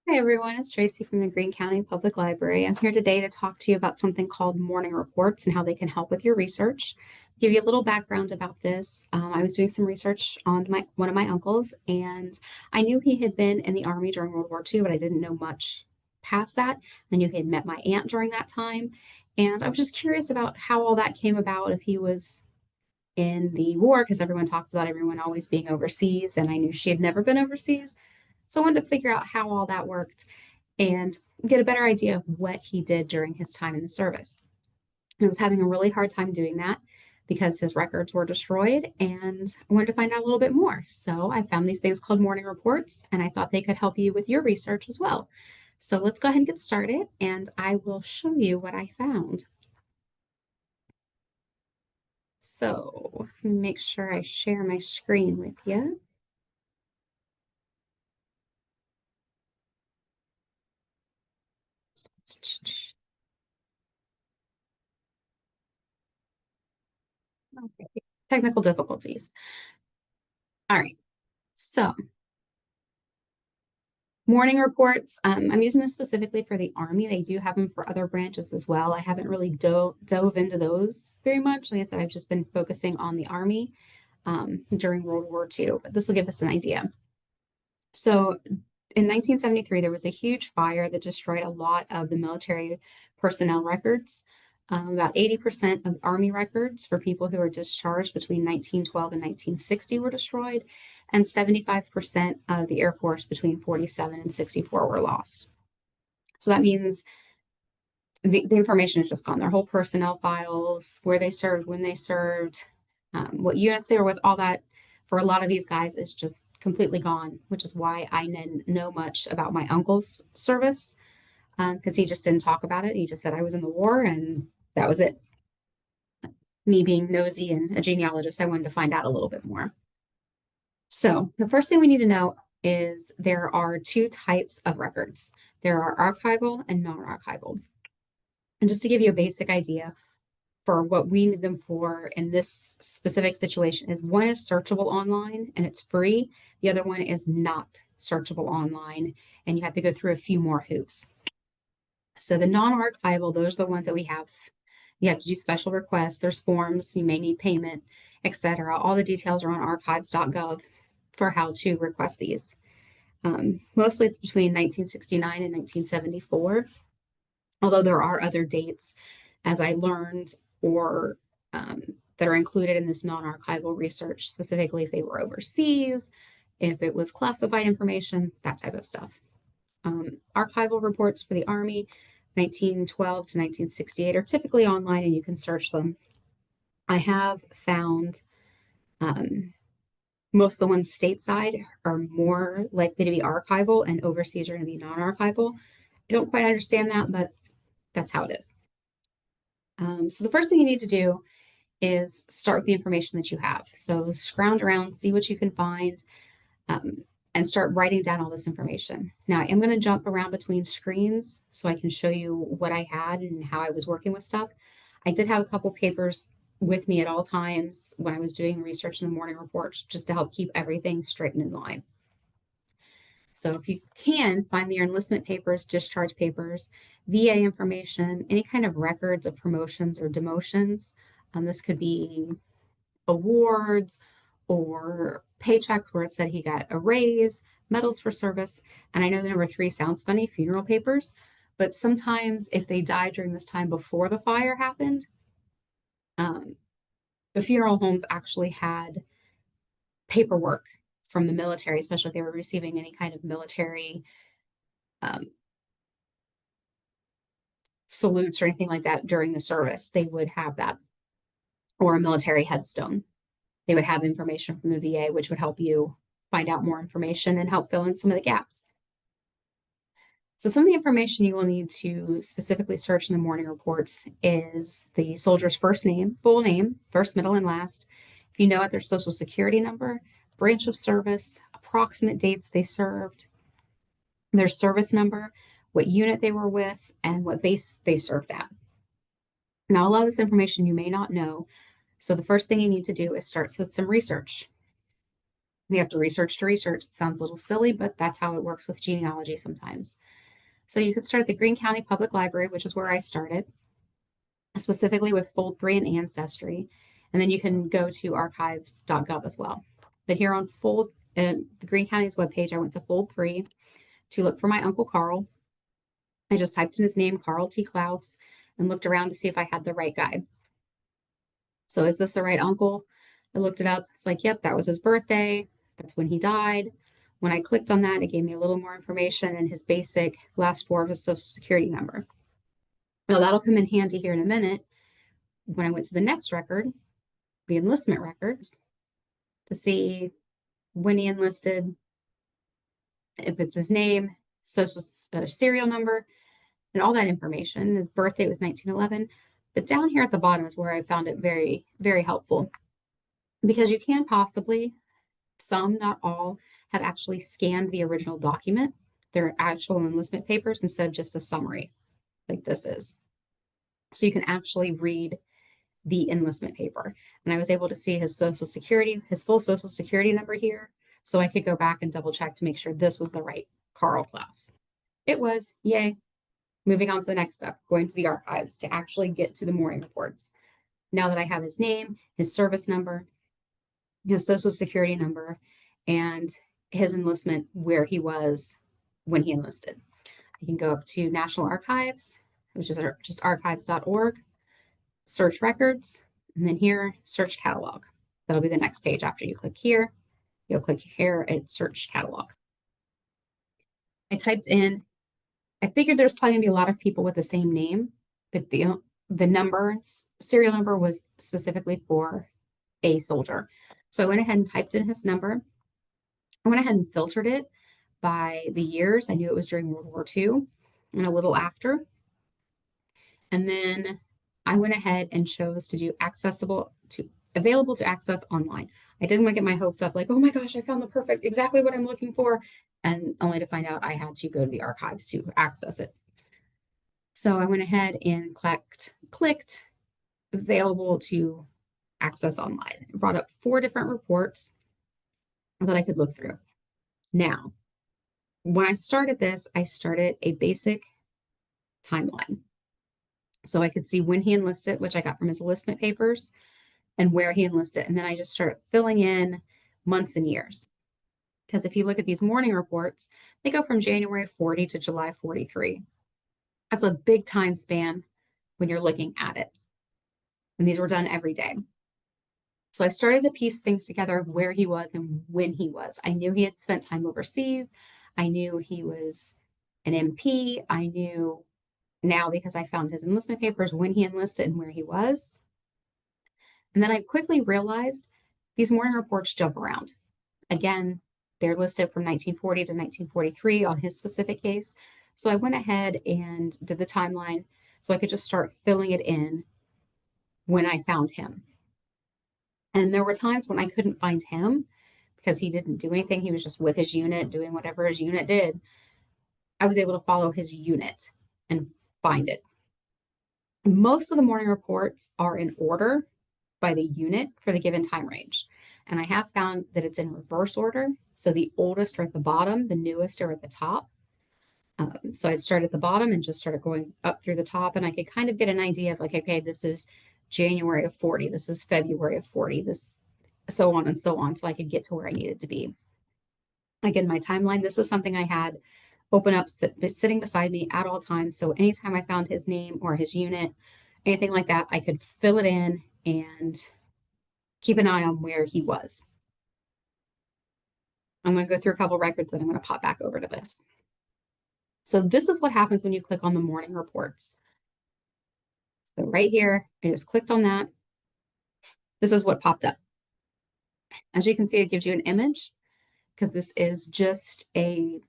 Hi everyone, it's Tracy from the Greene County Public Library. I'm here today to talk to you about something called morning reports and how they can help with your research. Give you a little background about this. I was doing some research on one of my uncles, and I knew he had been in the Army during World War II, but I didn't know much past that. I knew he had met my aunt during that time, and I was just curious about how all that came about, if he was in the war, because everyone talks about everyone always being overseas, and I knew she had never been overseas. So I wanted to figure out how all that worked and get a better idea of what he did during his time in the service. And I was having a really hard time doing that because his records were destroyed, and I wanted to find out a little bit more. So I found these things called morning reports, and I thought they could help you with your research as well. So let's go ahead and get started, and I will show you what I found. So make sure I share my screen with you. Okay. Technical difficulties. All right. So morning reports. I'm using this specifically for the Army. They do have them for other branches as well. I haven't really dove into those very much. Like I said, I've just been focusing on the Army during World War II, but this will give us an idea. So in 1973, there was a huge fire that destroyed a lot of the military personnel records. About 80% of Army records for people who were discharged between 1912 and 1960 were destroyed, and 75% of the Air Force between 47 and 64 were lost. So that means the information is just gone. Their whole personnel files, where they served, when they served, what units they were with, all that for a lot of these guys is just completely gone, which is why I didn't know much about my uncle's service because he just didn't talk about it. He just said I was in the war and that was it. Me being nosy and a genealogist, I wanted to find out a little bit more. So the first thing we need to know is there are two types of records. There are archival and non-archival. And just to give you a basic idea, for what we need them for in this specific situation is one is searchable online and it's free. The other one is not searchable online and you have to go through a few more hoops. So the non-archival, those are the ones that we have. You have to do special requests. There's forms. You may need payment, etc. All the details are on archives.gov for how to request these. Mostly it's between 1969 and 1974, although there are other dates, as I learned, or that are included in this non-archival research, specifically if they were overseas, if it was classified information, that type of stuff. Archival reports for the Army, 1912 to 1968, are typically online and you can search them. I have found most of the ones stateside are more likely to be archival and overseas are going to be non-archival. I don't quite understand that, but that's how it is. So the first thing you need to do is start with the information that you have. So scrounge around, see what you can find, um, and start writing down all this information. Now, I'm going to jump around between screens so I can show you what I had and how I was working with stuff. I did have a couple papers with me at all times when I was doing research in the morning reports just to help keep everything straight and in line. So if you can, find your enlistment papers, discharge papers, VA information, any kind of records of promotions or demotions. This could be awards or paychecks where it said he got a raise, medals for service. And I know the number three sounds funny, funeral papers, but sometimes if they died during this time before the fire happened, um, the funeral homes actually had paperwork from the military, especially if they were receiving any kind of military um, salutes or anything like that during the service. They would have that, or a military headstone. They would have information from the VA, which would help you find out more information and help fill in some of the gaps. So some of the information you will need to specifically search in the morning reports is the soldier's first name, full name, first, middle, and last. If you know it, their social security number, branch of service, approximate dates they served, their service number, what unit they were with, and what base they served at. Now, a lot of this information you may not know. So the first thing you need to do is start with some research. You have to research. It sounds a little silly, but that's how it works with genealogy sometimes. So you could start at the Greene County Public Library, which is where I started, specifically with Fold 3 and Ancestry. And then you can go to archives.gov as well. But here on the Greene County's webpage, I went to Fold 3 to look for my Uncle Carl. I just typed in his name, Carl T. Klaus, and looked around to see if I had the right guy. So is this the right uncle? I looked it up. It's like, yep, that was his birthday. That's when he died. When I clicked on that, it gave me a little more information and his basic last four of his social security number. Now that'll come in handy here in a minute when I went to the next record, the enlistment records, to see when he enlisted, if it's his name, social serial number, and all that information. His birthday was 1911. But down here at the bottom is where I found it very, very helpful because you can possibly, some, not all, have actually scanned the original document, their actual enlistment papers, instead of just a summary like this is. So you can actually read the enlistment paper. And I was able to see his social security, his full social security number here. So I could go back and double check to make sure this was the right Carl Klaus. It was, yay. Moving on to the next step, going to the archives to actually get to the morning reports. Now that I have his name, his service number, his social security number, and his enlistment, where he was when he enlisted. I can go up to National Archives, which is just archives.org, search records, and then here, search catalog. That'll be the next page after you click here. You'll click here at search catalog. I typed in, I figured there's probably gonna be a lot of people with the same name, but the number, serial number was specifically for a soldier. So I went ahead and typed in his number. I went ahead and filtered it by the years. I knew it was during World War II and a little after. And then I went ahead and chose to do available to access online. I didn't want to get my hopes up like, oh my gosh, I found the perfect, exactly what I'm looking for. And only to find out I had to go to the archives to access it. So I went ahead and clicked available to access online. It brought up 4 different reports that I could look through. Now, when I started this, I started a basic timeline. So I could see when he enlisted, which I got from his enlistment papers, and where he enlisted. And then I just started filling in months and years. Because if you look at these morning reports, they go from January 40 to July 43. That's a big time span when you're looking at it. And these were done every day. So I started to piece things together of where he was and when he was. I knew he had spent time overseas. I knew he was an MP. I knew now, because I found his enlistment papers, when he enlisted and where he was. And then I quickly realized these morning reports jump around. Again, they're listed from 1940 to 1943 on his specific case. So I went ahead and did the timeline so I could just start filling it in when I found him. And there were times when I couldn't find him because he didn't do anything. He was just with his unit, doing whatever his unit did. I was able to follow his unit and find it. Most of the morning reports are in order by the unit for the given time range. And I have found that it's in reverse order. So the oldest are at the bottom, the newest are at the top. So I started at the bottom and just started going up through the top, and I could kind of get an idea of like, okay, this is January of 40, this is February of 40, this, so on and so on. So I could get to where I needed to be. Again, my timeline, this is something I had open up, sitting beside me at all times. So anytime I found his name or his unit, anything like that, I could fill it in and keep an eye on where he was. I'm going to go through a couple records and I'm going to pop back over to this. So this is what happens when you click on the morning reports. So right here, I just clicked on that. This is what popped up. As you can see, it gives you an image because this is just a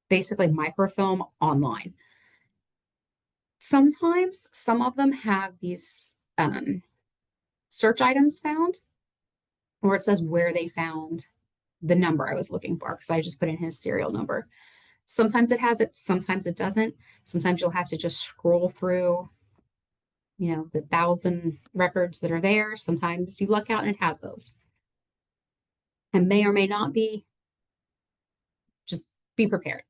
basically microfilm online. Sometimes some of them have these search items found, or it says where they found the number I was looking for because I just put in his serial number. Sometimes it has it, sometimes it doesn't. Sometimes you'll have to just scroll through, the 1,000 records that are there. Sometimes you luck out and it has those. and may or may not be. Just be prepared.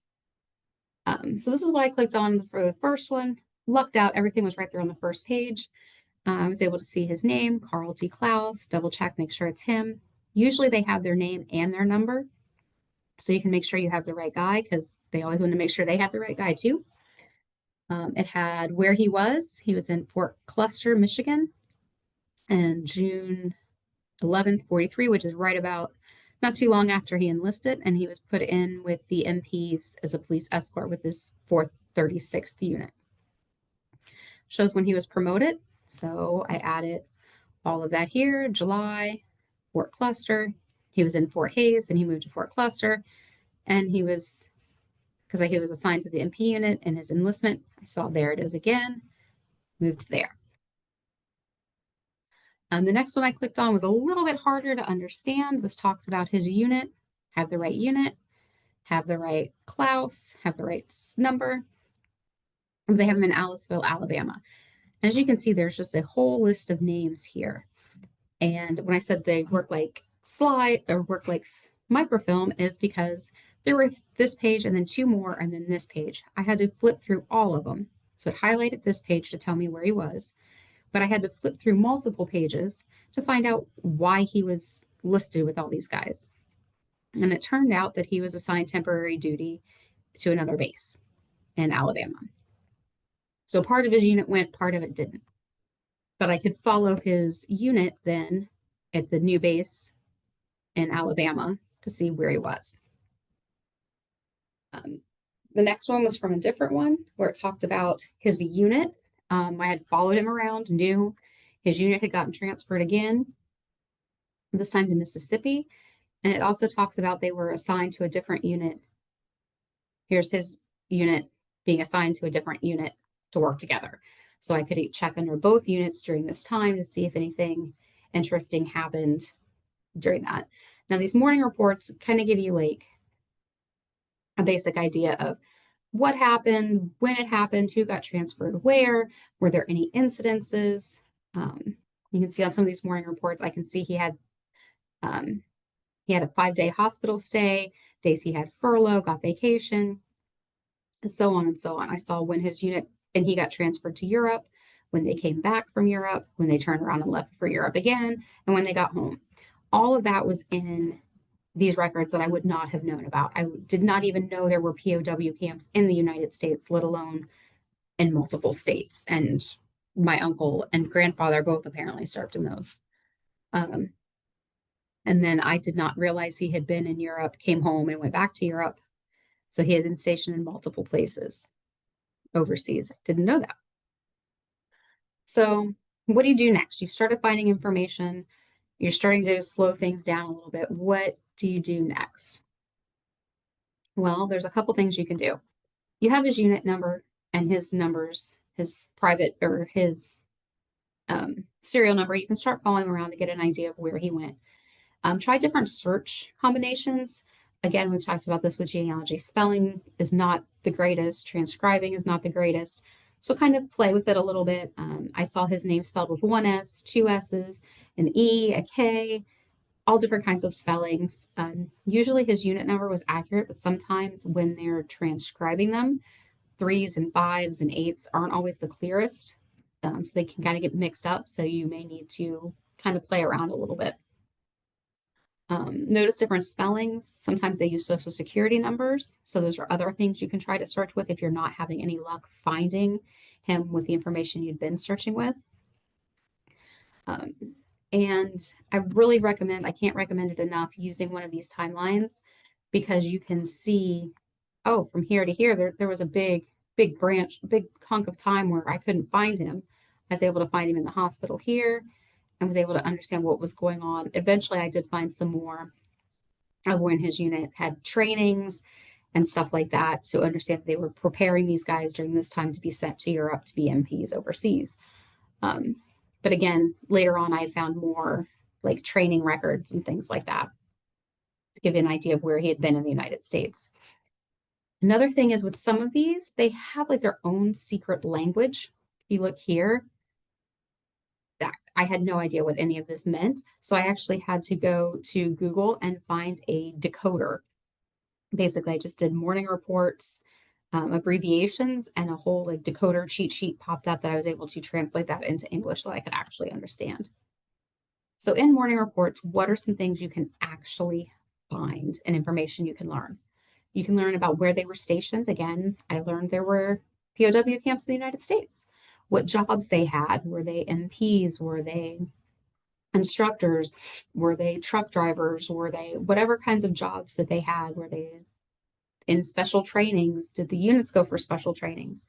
So this is what I clicked on for the first one. Lucked out, everything was right there on the first page. I was able to see his name, Carl T. Klaus, double check, make sure it's him. Usually they have their name and their number, so you can make sure you have the right guy because they always want to make sure they have the right guy too. It had where he was. He was in Fort Custer, Michigan, and June 11th, 43, which is right about not too long after he enlisted, and he was put in with the MPs as a police escort with this 436th unit. Shows when he was promoted, so I added all of that here. July, Fort Custer. He was in Fort Hays, then he moved to Fort Custer, and he was, because he was assigned to the MP unit in his enlistment. I saw there it is again, moved there. The next one I clicked on was a little bit harder to understand. This talks about his unit, have the right unit, have the right Klaus, have the right number. They have him in Aliceville, Alabama. And as you can see, there's just a whole list of names here. And when I said they work like slide or work like microfilm is because there were this page and then two more and then this page. I had to flip through all of them. So it highlighted this page to tell me where he was, but I had to flip through multiple pages to find out why he was listed with all these guys. And it turned out that he was assigned temporary duty to another base in Alabama. So part of his unit went, part of it didn't. But I could follow his unit then at the new base in Alabama to see where he was. The next one was from a different one where it talked about his unit. I had followed him around, knew his unit had gotten transferred again, this time to Mississippi. And it also talks about they were assigned to a different unit. Here's his unit being assigned to a different unit to work together. So I could check under both units during this time to see if anything interesting happened during that. Now, these morning reports kind of give you like a basic idea of what happened, when it happened, who got transferred where, were there any incidences. You can see on some of these morning reports, I can see he had a 5-day hospital stay, days he had furlough, got vacation, and so on and so on. I saw when his unit and he got transferred to Europe, when they came back from Europe, when they turned around and left for Europe again, and when they got home. All of that was in these records that I would not have known about. I did not even know there were POW camps in the United States, let alone in multiple states. And my uncle and grandfather both apparently served in those. And then I did not realize he had been in Europe, came home and went back to Europe. So he had been stationed in multiple places overseas. I didn't know that. So what do you do next? You've started finding information. You're starting to slow things down a little bit. What do you do next? Well, there's a couple things you can do. You have his unit number and his numbers, his private or his serial number. You can start following around to get an idea of where he went. Try different search combinations. Again, we've talked about this with genealogy. Spelling is not the greatest. Transcribing is not the greatest. So kind of play with it a little bit. I saw his name spelled with one S, two S's, an E, a K, all different kinds of spellings. Usually his unit number was accurate, but sometimes when they're transcribing them, 3s and 5s and 8s aren't always the clearest. So they can kind of get mixed up. So you may need to kind of play around a little bit. Notice different spellings. Sometimes they use social security numbers. So those are other things you can try to search with if you're not having any luck finding him with the information you'd been searching with. And I really recommend, I can't recommend it enough, using one of these timelines because you can see, oh, from here to here, there was a big branch, big hunk of time where I couldn't find him. I was able to find him in the hospital here and was able to understand what was going on. Eventually, I did find some more of when his unit had trainings and stuff like that to understand that they were preparing these guys during this time to be sent to Europe to be MPs overseas. But again, later on, I found more like training records and things like that to give you an idea of where he had been in the United States. Another thing is with some of these, they have like their own secret language. If you look here, I had no idea what any of this meant. So I actually had to go to Google and find a decoder. Basically, I just did morning reports, abbreviations, and a whole like decoder cheat sheet popped up that I was able to translate that into English so I could actually understand. So in morning reports, what are some things you can actually find and information you can learn? You can learn about where they were stationed. Again, I learned there were POW camps in the United States. What jobs they had. Were they MPs? Were they instructors? Were they truck drivers? Were they whatever kinds of jobs that they had? Were they in special trainings? Did the units go for special trainings?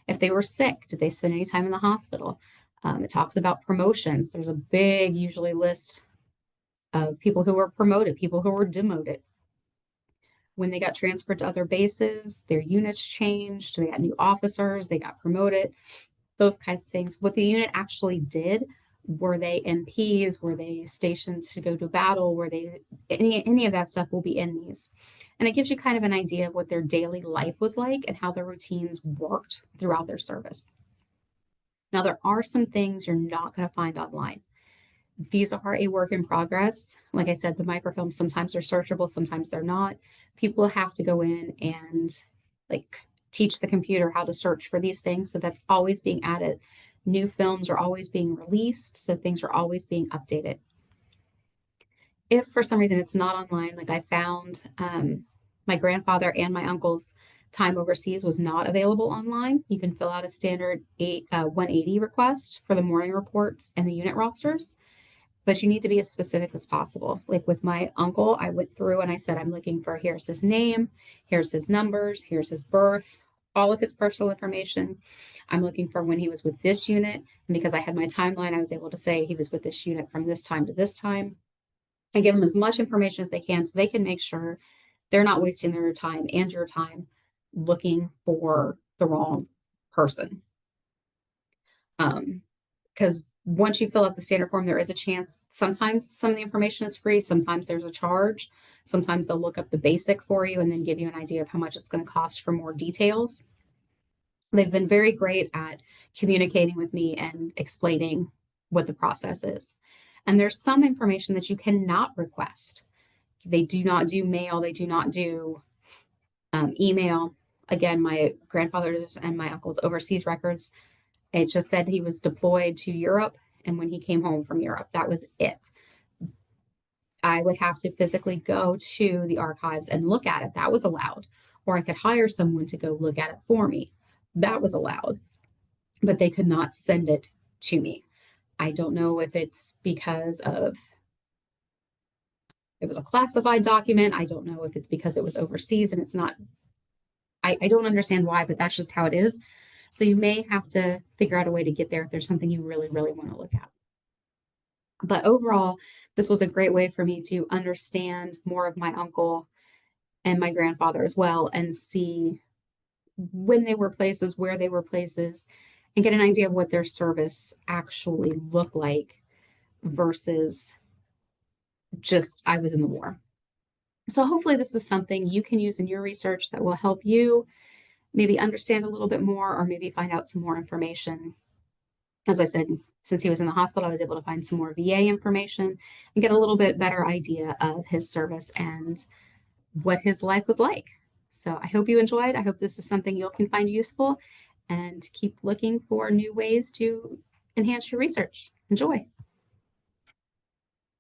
If they were sick, did they spend any time in the hospital? It talks about promotions. There's a big, usually list of people who were promoted, people who were demoted. When they got transferred to other bases, their units changed, they got new officers, they got promoted, those kind of things. What the unit actually did, were they MPs, were they stationed to go to battle, were they any of that stuff will be in these. And it gives you kind of an idea of what their daily life was like and how their routines worked throughout their service. Now, there are some things you're not going to find online. These are a work in progress. Like I said, the microfilms sometimes are searchable, sometimes they're not. People have to go in and like teach the computer how to search for these things. So that's always being added. New films are always being released, so things are always being updated. If for some reason it's not online, like I found my grandfather and my uncle's time overseas was not available online, you can fill out a standard 180 request for the morning reports and the unit rosters, but you need to be as specific as possible. Like with my uncle, I went through and I said, I'm looking for here's his name, here's his numbers, here's his birth, all of his personal information. I'm looking for when he was with this unit. And because I had my timeline, I was able to say he was with this unit from this time to this time. I give them as much information as they can so they can make sure they're not wasting their time and your time looking for the wrong person. Because once you fill out the standard form, there is a chance sometimes some of the information is free, sometimes there's a charge, sometimes they'll look up the basic for you and then give you an idea of how much it's going to cost for more details. They've been very great at communicating with me and explaining what the process is. And there's some information that you cannot request. They do not do mail, they do not do email. Again, my grandfather's and my uncle's overseas records, it just said he was deployed to Europe. And when he came home from Europe, that was it. I would have to physically go to the archives and look at it. That was allowed. Or I could hire someone to go look at it for me. That was allowed. But they could not send it to me. I don't know if it's because of it was a classified document. I don't know if it's because it was overseas and it's not. I don't understand why, but that's just how it is. So you may have to figure out a way to get there if there's something you really, really want to look at. But overall, this was a great way for me to understand more of my uncle and my grandfather as well and see when they were places, where they were places, and get an idea of what their service actually looked like versus just I was in the war. So hopefully this is something you can use in your research that will help you maybe understand a little bit more or maybe find out some more information. As I said, since he was in the hospital, I was able to find some more VA information and get a little bit better idea of his service and what his life was like. So I hope you enjoyed. I hope this is something you can find useful and keep looking for new ways to enhance your research. Enjoy.